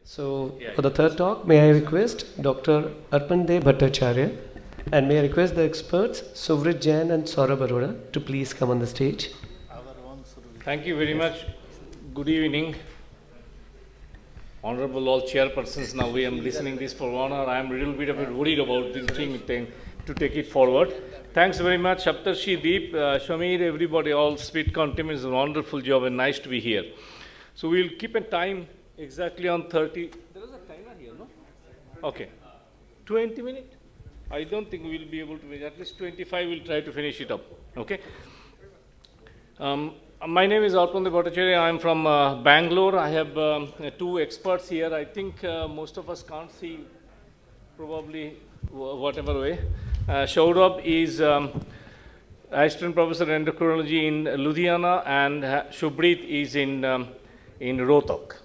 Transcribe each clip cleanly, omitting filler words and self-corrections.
So, for the third talk, may I request Dr. Arpandev Bhattacharya and may I request the experts Suvrit Jain and Saurabh Arora to please come on the stage. Thank you very much. Good evening. Honorable all chairpersons, now we am listening this for 1 hour. I am a little bit of worried about this thing to take it forward. Thanks very much, Saptarshi, Deep, Shamir, everybody, all SPEEDCON team is a wonderful job and nice to be here. So we'll keep a time exactly on 30. There is a timer here, no? Okay. 20 minutes? I don't think we'll be able to finish. At least 25, we'll try to finish it up. Okay? My name is Arpandev Bhattacharya. I'm from Bangalore. I have two experts here. I think most of us can't see, probably whatever way. Saurabh is assistant professor in endocrinology in Ludhiana, and Shubhrit is in Rohtak.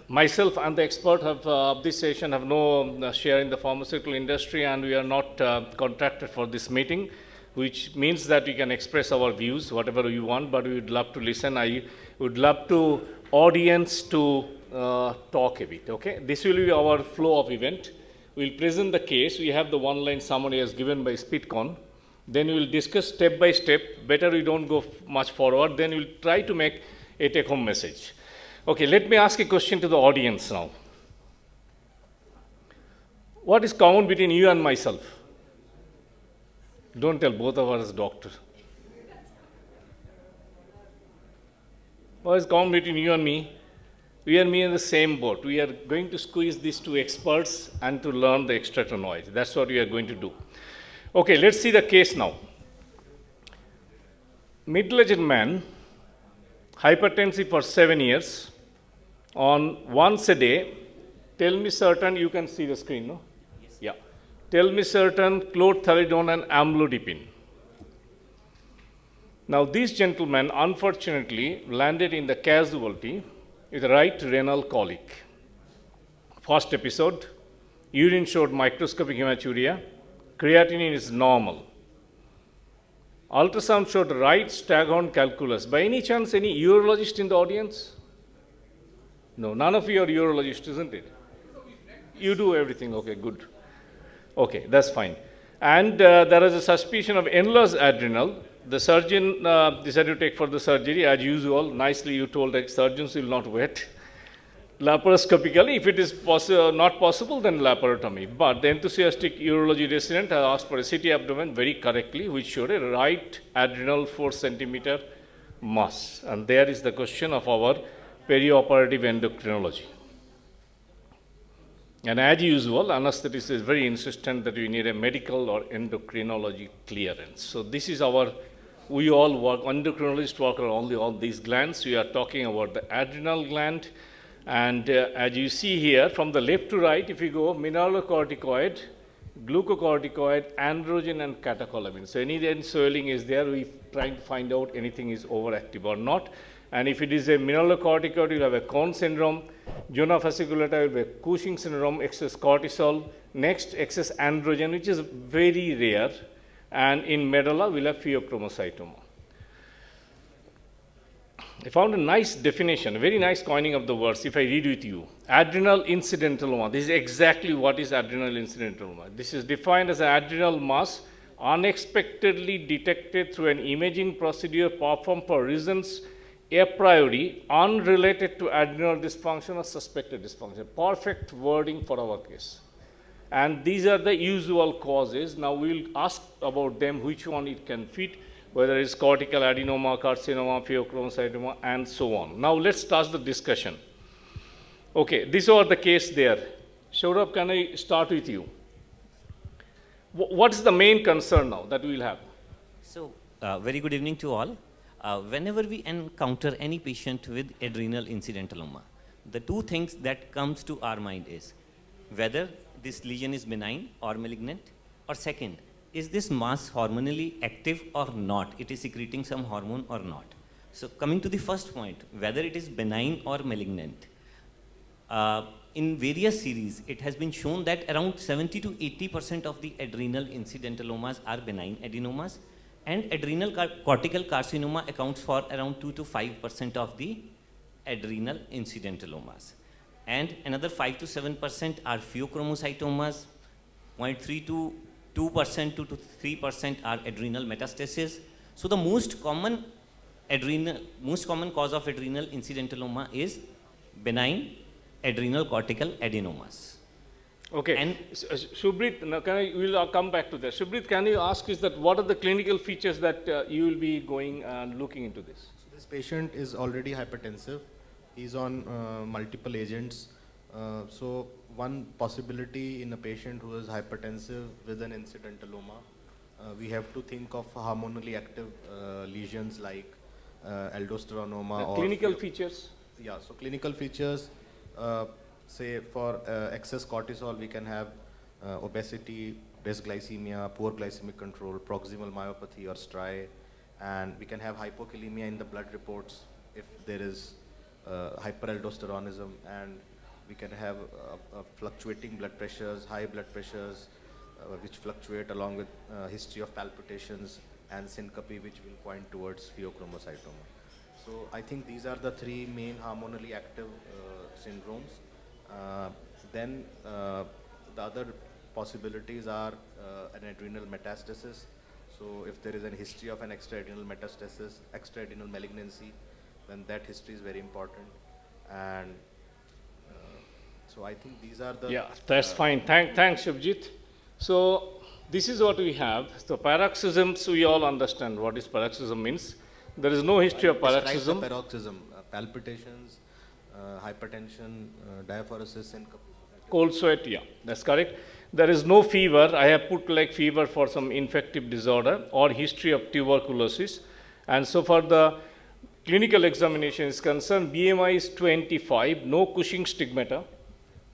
Myself and the expert of this session have no share in the pharmaceutical industry, and we are not contracted for this meeting, which means that we can express our views, whatever we want, but we would love to listen. I would love to audience to talk a bit, okay? This will be our flow of event. We'll present the case. We have the one-line summary as given by SPEEDCON. Then we will discuss step by step. Better we don't go much forward. Then we'll try to make a take-home message. Okay, let me ask a question to the audience now. What is common between you and myself? Don't tell both of us doctor. What is common between you and me? We are in the same boat. We are going to squeeze these two experts and to learn the extractor noise. That's what we are going to do. Okay, let's see the case now. Middle-aged man, hypertensive for 7 years, on once a day. Tell me certain, you can see the screen, no? Yes. Yeah. Tell me certain clothianidine and amlodipine. Now, this gentleman unfortunately landed in the casualty with right renal colic. First episode, urine showed microscopic hematuria, creatinine is normal. Ultrasound showed right staghorn calculus. By any chance, any urologist in the audience? No, none of you are urologists, isn't it? You do everything, okay, good. Okay, that's fine. And there is a suspicion of enlarged adrenal. The surgeon decided to take for the surgery, as usual. Nicely, you told that surgeons will not wait. Laparoscopically, if it is not possible, then laparotomy. But the enthusiastic urology resident has asked for a CT abdomen very correctly, which showed a right adrenal 4 centimeter mass. And there is the question of our perioperative endocrinology. And as usual, anesthetist is very insistent that we need a medical or endocrinology clearance. So this is we all work, endocrinologists work on only all these glands. We are talking about the adrenal gland. And as you see here, from the left to right, if you go mineralocorticoid, glucocorticoid, androgen, and catecholamine. So any swelling is there, we trying to find out anything is overactive or not. And if it is a mineralocorticoid, you'll have a Cone syndrome. Zona fasciculata will be a Cushing syndrome, excess cortisol. Next, excess androgen, which is very rare. And in medulla, we'll have pheochromocytoma. I found a nice definition, a very nice coining of the words, if I read with you. Adrenal incidentaloma. This is exactly what is adrenal incidentaloma. This is defined as an adrenal mass unexpectedly detected through an imaging procedure performed for reasons a priori unrelated to adrenal dysfunction or suspected dysfunction. Perfect wording for our case. And these are the usual causes. Now we will ask about them, which one it can fit, whether it's cortical adenoma, carcinoma, pheochromocytoma, and so on. Now let's start the discussion. Okay, these are the case there. Saurabh, can I start with you? What is the main concern now that we will have? So, very good evening to all. Whenever we encounter any patient with adrenal incidentaloma, the two things that comes to our mind is whether this lesion is benign or malignant, or second, is this mass hormonally active or not? It is secreting some hormone or not? So coming to the first point, whether it is benign or malignant, in various series, it has been shown that around 70 to 80% of the adrenal incidentalomas are benign adenomas, and adrenal cortical carcinoma accounts for around 2 to 5% of the adrenal incidentalomas. And another 5 to 7% are pheochromocytomas, 0.3 to 2% to 3% are adrenal metastasis. So the most common cause of adrenal incidentaloma is benign adrenal cortical adenomas. Okay. And Shubhrit, now we'll come back to that. Shubhrit, can you ask is that what are the clinical features that you will be going and looking into this? So this patient is already hypertensive. He's on multiple agents. So one possibility in a patient who is hypertensive with an incidentaloma, we have to think of hormonally active lesions like aldosteronoma or clinical features? Yeah, so clinical features, say for excess cortisol, we can have obesity, dysglycemia, poor glycemic control, proximal myopathy or STRI, and we can have hypokalemia in the blood reports if there is hyperaldosteronism, and we can have fluctuating blood pressures, high blood pressures, which fluctuate along with history of palpitations and syncope, which will point towards pheochromocytoma. So I think these are the three main hormonally active syndromes. Then the other possibilities are an adrenal metastasis. So if there is a history of an extraadrenal metastasis, extraadrenal malignancy, then that history is very important. And so I think these are the... Yeah, that's fine. Thanks, Shubhjit. So this is what we have. So paroxysms, we all understand what is paroxysm means. There is no history of paroxysm. Paroxysm, palpitations, hypertension, diaphoresis, syncope. Cold sweat, yeah, that's correct. There is no fever. I have put like fever for some infective disorder or history of tuberculosis. And so far the clinical examination is concerned, BMI is 25, no Cushing stigmata,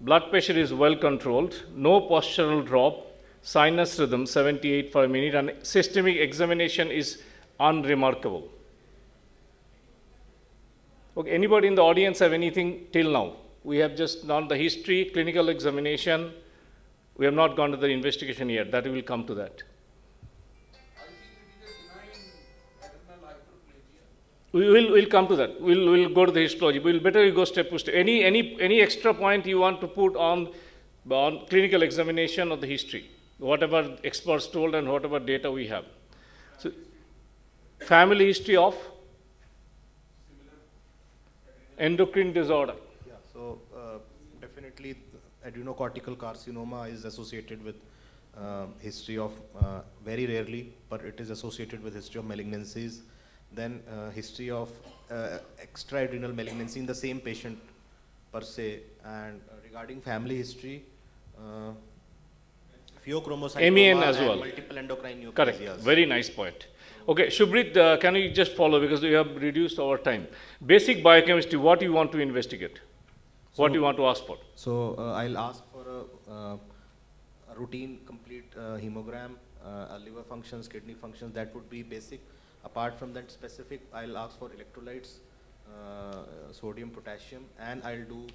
blood pressure is well controlled, no postural drop, sinus rhythm 78 per minute, and systemic examination is unremarkable. Okay, anybody in the audience have anything till now? We have just done the history, clinical examination. We have not gone to the investigation yet. That we will come to that. We'll come to that. We'll go to the histology. We'll better go step by step. Any extra point you want to put on clinical examination of the history, whatever experts told and whatever data we have. So, family history of endocrine disorder. Yeah, so definitely adrenocortical carcinoma is associated with history of, very rarely, but it is associated with history of malignancies. Then history of extraadrenal malignancy in the same patient per se. And regarding family history, pheochromocytoma MEN as well. Multiple endocrine neoplasias. Correct. Very nice point. Okay, Shubhrit, can you just follow because we have reduced our time. Basic biochemistry, what you want to investigate? What you want to ask for? So I'll ask for a routine complete hemogram, liver functions, kidney functions, that would be basic. Apart from that specific, I'll ask for electrolytes, sodium, potassium, and I'll do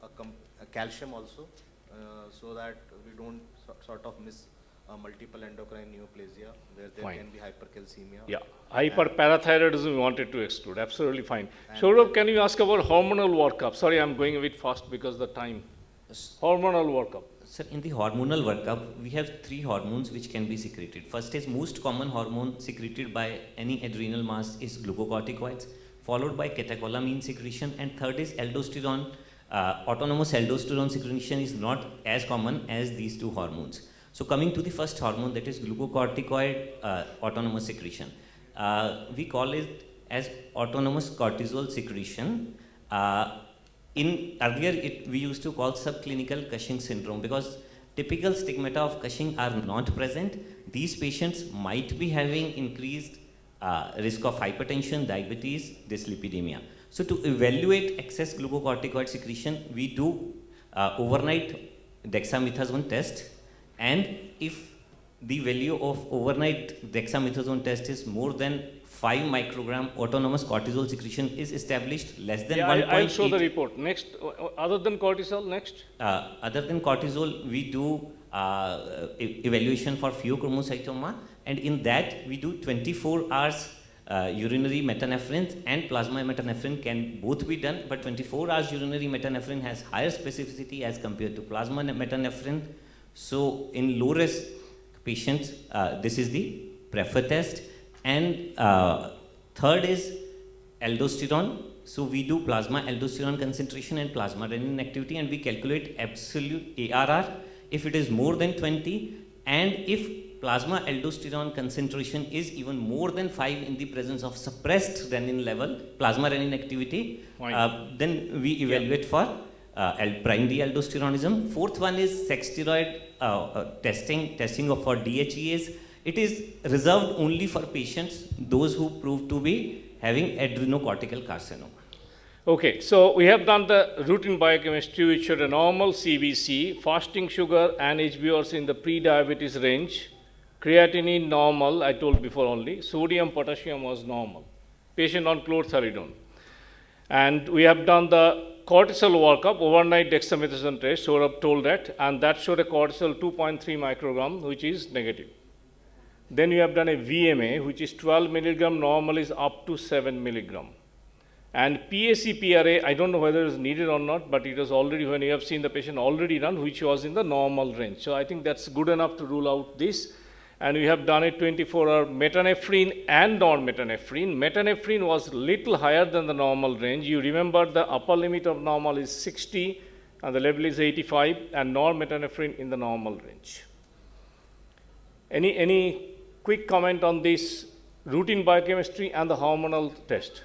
a calcium also, so that we don't sort of miss multiple endocrine neoplasia where there Fine. can be hypercalcemia. Yeah, hyperparathyroidism we wanted to exclude. Absolutely fine. Saurabh, can you ask about hormonal workup? Sorry, I'm going a bit fast because the time. Hormonal workup. Sir, in the hormonal workup, we have three hormones which can be secreted. First is most common hormone secreted by any adrenal mass is glucocorticoids, followed by catecholamine secretion, and third is aldosterone. Autonomous aldosterone secretion is not as common as these two hormones. So coming to the first hormone, that is glucocorticoid autonomous secretion. We call it as autonomous cortisol secretion. Earlier, we used to call subclinical Cushing syndrome because typical stigmata of Cushing are not present. These patients might be having increased risk of hypertension, diabetes, dyslipidemia. So to evaluate excess glucocorticoid secretion, we do overnight dexamethasone test, and if the value of overnight dexamethasone test is more than 5 microgram, autonomous cortisol secretion is established less than 1.8. I'll show the report. Next, other than cortisol, next? Other than cortisol, we do evaluation for pheochromocytoma, and in that we do 24 hours urinary metanephrine and plasma metanephrine can both be done, but 24 hours urinary metanephrine has higher specificity as compared to plasma metanephrine. So in low risk patients, this is the preferred test. And third is aldosterone. So we do plasma aldosterone concentration and plasma renin activity, and we calculate absolute ARR if it is more than 20, and if plasma aldosterone concentration is even more than 5 in the presence of suppressed renin level, plasma renin activity, then we evaluate for primary aldosteronism. Fourth one is sex steroid testing for DHEAs. It is reserved only for patients, those who prove to be having adrenocortical carcinoma. Okay, so we have done the routine biochemistry which showed a normal CBC, fasting sugar and HbA1c in the pre-diabetes range, creatinine normal, I told before only, sodium, potassium was normal, patient on chlorthalidone. And we have done the cortisol workup, overnight dexamethasone test, Saurabh told that, and that showed a cortisol 2.3 microgram, which is negative. Then you have done a VMA, which is 12 milligram, normal is up to 7 milligram. And PAC-PRA, I don't know whether it is needed or not, but it was already, when you have seen the patient already done, which was in the normal range. So I think that's good enough to rule out this. And we have done a 24-hour metanephrine and normetanephrine. Metanephrine was little higher than the normal range. You remember the upper limit of normal is 60 and the level is 85, and normetanephrine in the normal range. Any quick comment on this routine biochemistry and the hormonal test?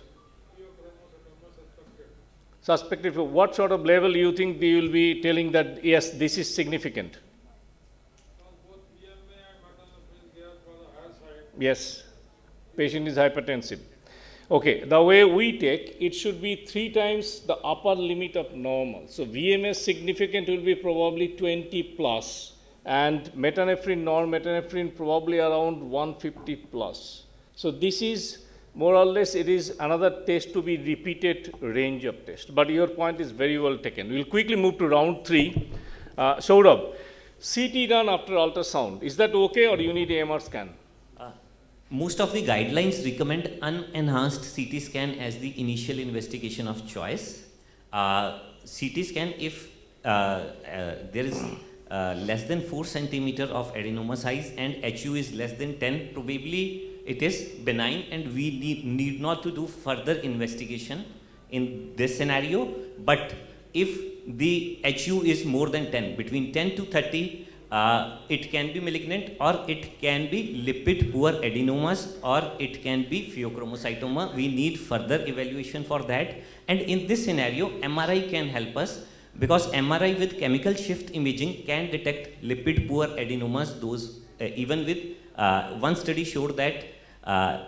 Suspected. What sort of level you think they will be telling that, yes, this is significant? Yes, patient is hypertensive. Okay, the way we take, it should be 3 times the upper limit of normal. So VMS significant will be probably 20 plus, and metanephrine, normetanephrine probably around 150 plus. So this is more or less, it is another test to be repeated range of test. But your point is very well taken. We'll quickly move to round 3. Saurabh, CT done after ultrasound, is that okay, or do you need a MR scan? Most of the guidelines recommend unenhanced CT scan as the initial investigation of choice. CT scan, if there is less than 4 centimeter of adenoma size and HU is less than 10, probably it is benign, and we need not to do further investigation in this scenario. But if the HU is more than 10, between 10 to 30, it can be malignant, or it can be lipid poor adenomas, or it can be pheochromocytoma. We need further evaluation for that. And in this scenario, MRI can help us, because MRI with chemical shift imaging can detect lipid poor adenomas. Those even with one study showed that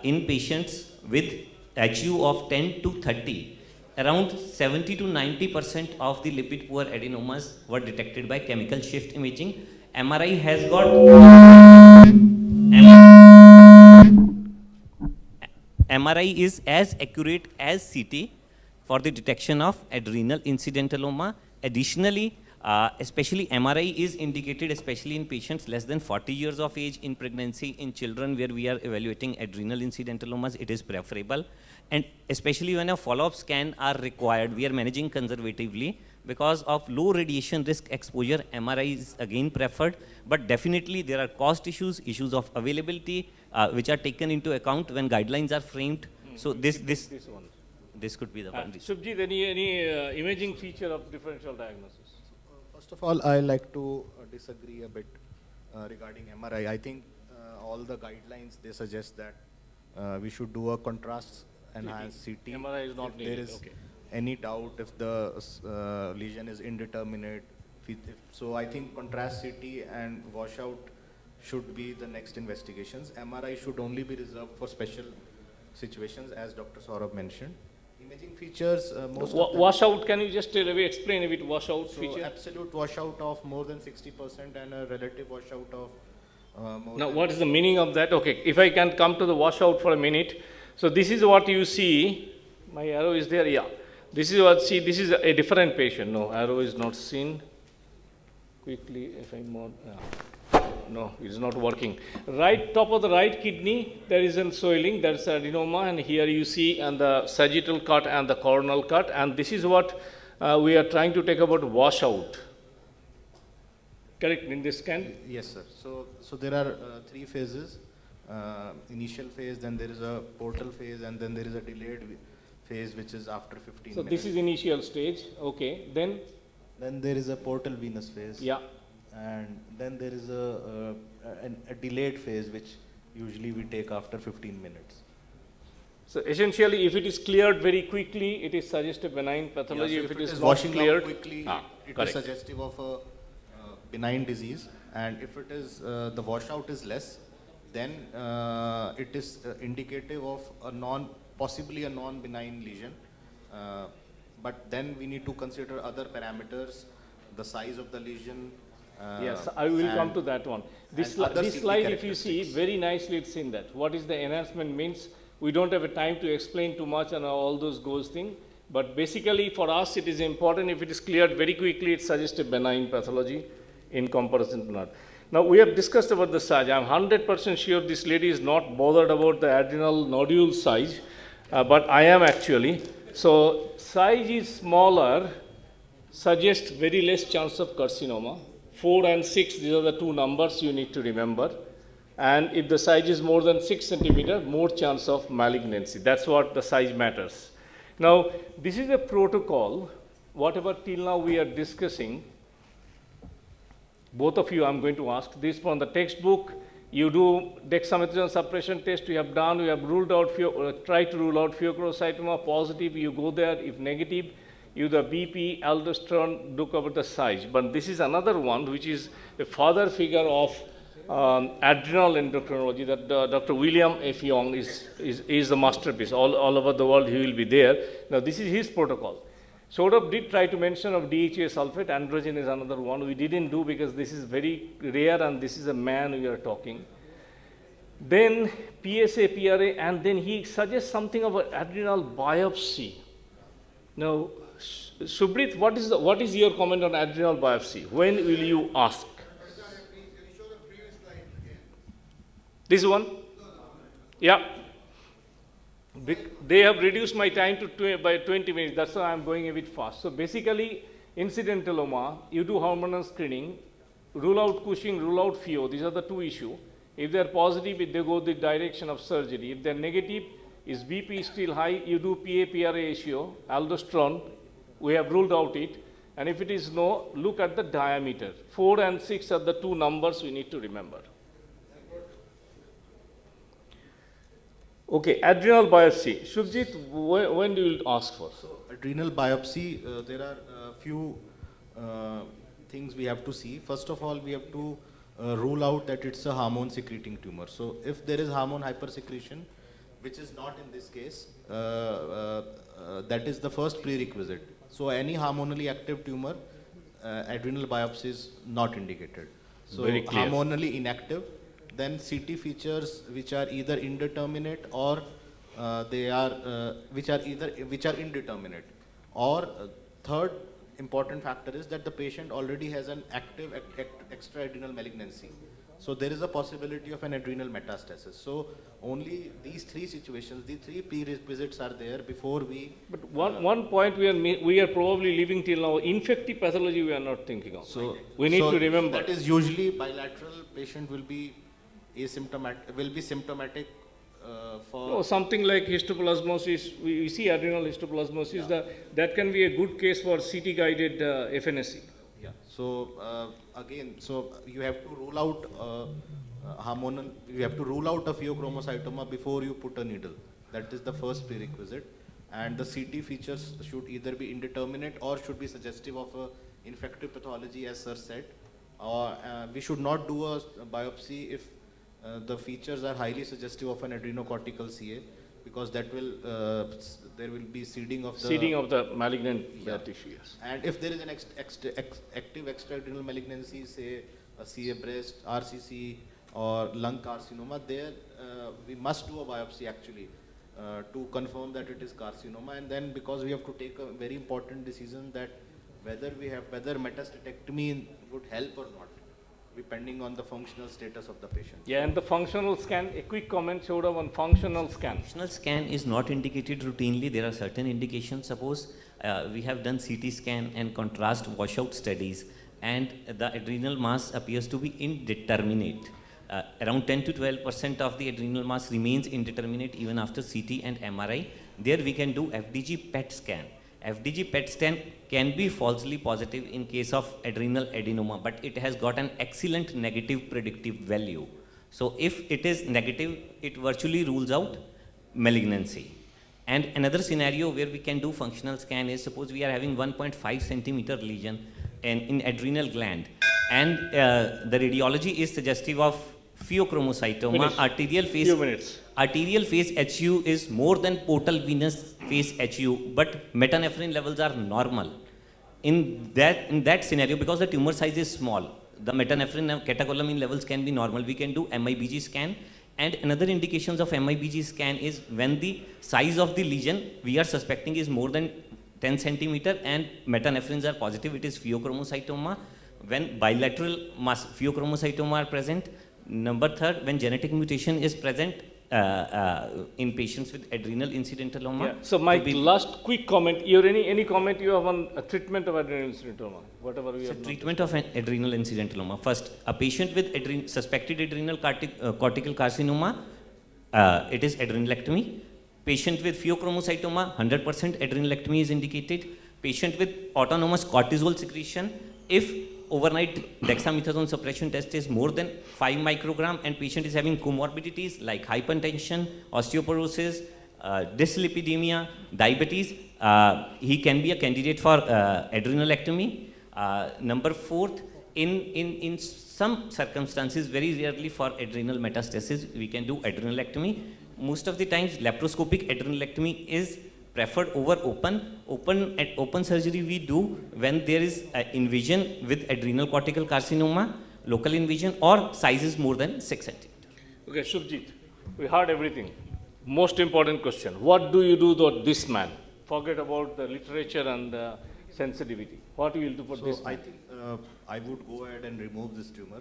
in patients with HU of 10 to 30, around 70 to 90% of the lipid poor adenomas were detected by chemical shift imaging. MRI has got MRI is as accurate as CT for the detection of adrenal incidentaloma. Additionally, especially MRI is indicated especially in patients less than 40 years of age, in pregnancy, in children where we are evaluating adrenal incidentalomas. It is preferable, and especially when a follow-up scan are required, we are managing conservatively. Because of low radiation risk exposure, MRI is again preferred, but definitely there are cost issues, issues of availability, which are taken into account when guidelines are framed. So this could be the one. Subhjit, any imaging feature of differential diagnosis? First of all, I like to disagree a bit regarding MRI. I think all the guidelines, they suggest that we should do a contrast enhanced CT. MRI is not needed. There is any doubt if the lesion is indeterminate. So I think contrast CT and washout should be the next investigations. MRI should only be reserved for special situations, as Dr. Saurabh mentioned. Imaging features, most of washout, can you just explain a bit washout feature? Absolute washout of more than 60% and a relative washout of more. Now, what is the meaning of that? Okay, if I can come to the washout for a minute. So this is what you see. My arrow is there, yeah. This is what, see, this is a different patient. No, arrow is not seen. Quickly, if I more, no, it's not working. Right top of the right kidney, there is an swelling, that's adenoma, and here you see and the sagittal cut and the coronal cut, and this is what we are trying to take about washout. Correct in this scan? Yes, sir. So there are three phases. Initial phase, then there is a portal phase, and then there is a delayed phase, which is after 15 So minutes. this is initial stage, okay. Then There is a portal venous phase. yeah. And then there is a delayed phase, which usually we take after 15 minutes. So essentially, if it is cleared very quickly, it is suggestive benign pathology. Yeah, so if it is not washing cleared, out quickly, it is correct. suggestive of a benign disease. And if it is the washout is less, then it is indicative of possibly a non-benign lesion. But then we need to consider other parameters, the size of the lesion. Yes, I will come to that one. This CT slide, if you see, characteristics. very nicely it's in that. What is the enhancement means? We don't have a time to explain too much and all those goes thing. But basically for us, it is important. If it is cleared very quickly, it suggests a benign pathology in comparison to not. Now we have discussed about the size. I'm 100% sure this lady is not bothered about the adrenal nodule size, but I am actually. So size is smaller, suggests very less chance of carcinoma. 4 and 6, these are the two numbers you need to remember. And if the size is more than 6 centimeter, more chance of malignancy. That's what the size matters. Now, this is a protocol, whatever till now we are discussing. Both of you, I'm going to ask this from the textbook. You do dexamethasone suppression test, you have done, you have ruled out, try to rule out pheochrocytoma positive, you go there, if negative, you the BP, aldosterone, look over the size. But this is another one which is a further figure of adrenal endocrinology that Dr. William F. Young is the masterpiece. All over the world he will be there. Now this is his protocol. Sort of did try to mention of DHA sulfate, androgen is another one. We didn't do because this is very rare and this is a man we are talking. Then PSA, PRA, and then he suggests something about adrenal biopsy. Now, Subrit, what is your comment on adrenal biopsy? When will you ask? This one? Yeah. They have reduced my time to by 20 minutes. That's why I'm going a bit fast. So basically, incidentaloma, you do hormonal screening, rule out Cushing, rule out FEO. These are the two issues. If they're positive, they go the direction of surgery. If they're negative, is BP still high, you do PA-PRA ratio, aldosterone, we have ruled out it. And if it is no, look at the diameter. 4 and 6 are the two numbers we need to remember. Okay, adrenal biopsy. Shubhjit, when do you ask for? So adrenal biopsy, there are a few things we have to see. First of all, we have to rule out that it's a hormone secreting tumor. So if there is hormone hypersecretion, which is not in this case, that is the first prerequisite. So any hormonally active tumor, adrenal biopsy is not indicated. So Very clear. hormonally inactive, then CT features which are either indeterminate or which are indeterminate. Or third important factor is that the patient already has an active extraadrenal malignancy. So there is a possibility of an adrenal metastasis. So only these three situations, the three prerequisites are there before we. But one point we are probably leaving till now, infective pathology we are not thinking of. So we need to remember. that is usually bilateral. Patient will be asymptomatic, will be symptomatic for. No, something like histoplasmosis. We see adrenal histoplasmosis. Yeah. That can be a good case for CT guided FNSC. Yeah. So again, so you have to rule out hormonal. You have to rule out a pheochromocytoma before you put a needle. That is the first prerequisite. And the CT features should either be indeterminate or should be suggestive of a infective pathology, as sir said. Or we should not do a biopsy if the features are highly suggestive of an adrenocortical CA, because that will there will be seeding of the malignant tissue. Yes. And if there is an active extraadrenal malignancy, say a CA breast, RCC, or lung carcinoma, there we must do a biopsy actually to confirm that it is carcinoma. And then because we have to take a very important decision that whether metastatectomy would help or not. depending on the functional status of the patient. Yeah, and the functional scan, a quick comment showed up on functional scan. Functional scan is not indicated routinely. There are certain indications. Suppose we have done CT scan and contrast washout studies, and the adrenal mass appears to be indeterminate. Around 10 to 12% of the adrenal mass remains indeterminate even after CT and MRI. There we can do FDG PET scan. FDG PET scan can be falsely positive in case of adrenal adenoma, but it has got an excellent negative predictive value. So if it is negative, it virtually rules out malignancy. And another scenario where we can do functional scan is, suppose we are having 1.5 centimeter lesion in adrenal gland, and the radiology is suggestive of pheochromocytoma, arterial phase. Few minutes. Arterial phase HU is more than portal venous phase HU, but metanephrine levels are normal. In that scenario, because the tumor size is small, the metanephrine and catecholamine levels can be normal. We can do MIBG scan. And another indications of MIBG scan is when the size of the lesion we are suspecting is more than 10 centimeter and metanephrines are positive, it is pheochromocytoma. When bilateral pheochromocytoma are present. Number third, when genetic mutation is present in patients with adrenal incidentaloma. Yeah. So my last quick comment, any comment you have on a treatment of adrenal incidentaloma, whatever we So have treatment of an adrenal incidentaloma. First, a patient with suspected adrenal cortical carcinoma, it is adrenalectomy. Patient with pheochromocytoma, 100% adrenalectomy is indicated. Patient with autonomous cortisol secretion, if overnight dexamethasone suppression test is more than 5 microgram and patient is having comorbidities like hypertension, osteoporosis, dyslipidemia, diabetes, he can be a candidate for adrenalectomy. Number fourth, in some circumstances, very rarely for adrenal metastasis, we can do adrenalectomy. Most of the times, laparoscopic adrenalectomy is preferred over open surgery we do when there is invasion with adrenal cortical carcinoma, local invasion, or size is more than 6 centimeters. Okay, Shubhjit, we heard everything. Most important question, what do you do to this man? Forget about the literature and the sensitivity. What will you do for this man? I think I would go ahead and remove this tumor.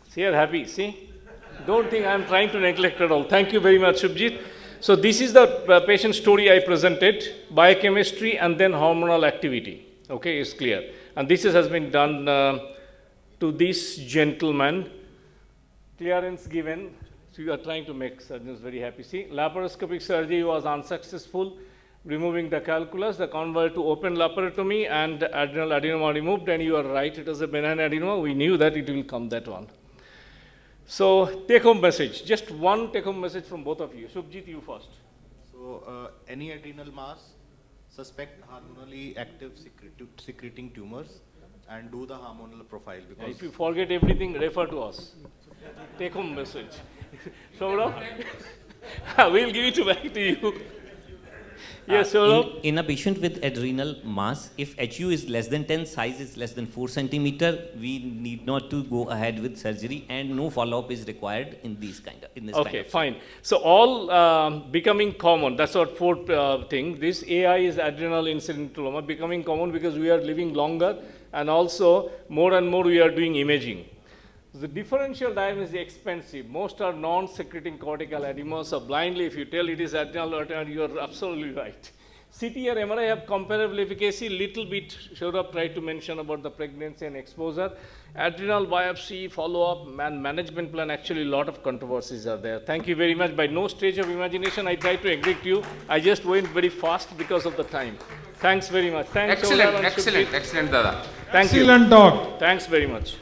See, you're happy, see? Don't think I'm trying to neglect at all. Thank you very much, Shubhjit. So this is the patient story I presented, biochemistry and then hormonal activity. Okay, it's clear. And this has been done to this gentleman. Clearance given. So you are trying to make surgeons very happy. See, laparoscopic surgery was unsuccessful, removing the calculus, the convert to open laparotomy and adrenal adenoma removed, and you are right, it was a benign adenoma. We knew that it will come, that one. So, take-home message, just one take-home message from both of you. Shubhjit, you first. So, any adrenal mass, suspect hormonally active secreting tumors and do the hormonal profile. Because If you forget everything, refer to us. Take-home message. Saurabh, we'll give it back to you. Yes, Saurabh. In a patient with adrenal mass, if HU is less than 10, size is less than 4 centimeter, we need not to go ahead with surgery, and no follow-up is required in this kind of. Okay, fine. So all becoming common. That's our fourth thing. This AI is adrenal incidentaloma becoming common because we are living longer, and also more and more we are doing imaging. The differential diagnosis is expensive. Most are non-secreting cortical edema. So blindly, if you tell it is adrenal artery, you are absolutely right. CT or MRI have comparable efficacy. Little bit, Saurabh tried to mention about the pregnancy and exposure. Adrenal biopsy, follow-up, and management plan, actually a lot of controversies are there. Thank you very much. By no stretch of imagination, I tried to exit you. I just went very fast because of the time. Thanks very much. Thanks, Excellent, Saurabh and excellent, Shubhjit. excellent, Dada. Thank you. Excellent talk. Thanks very much.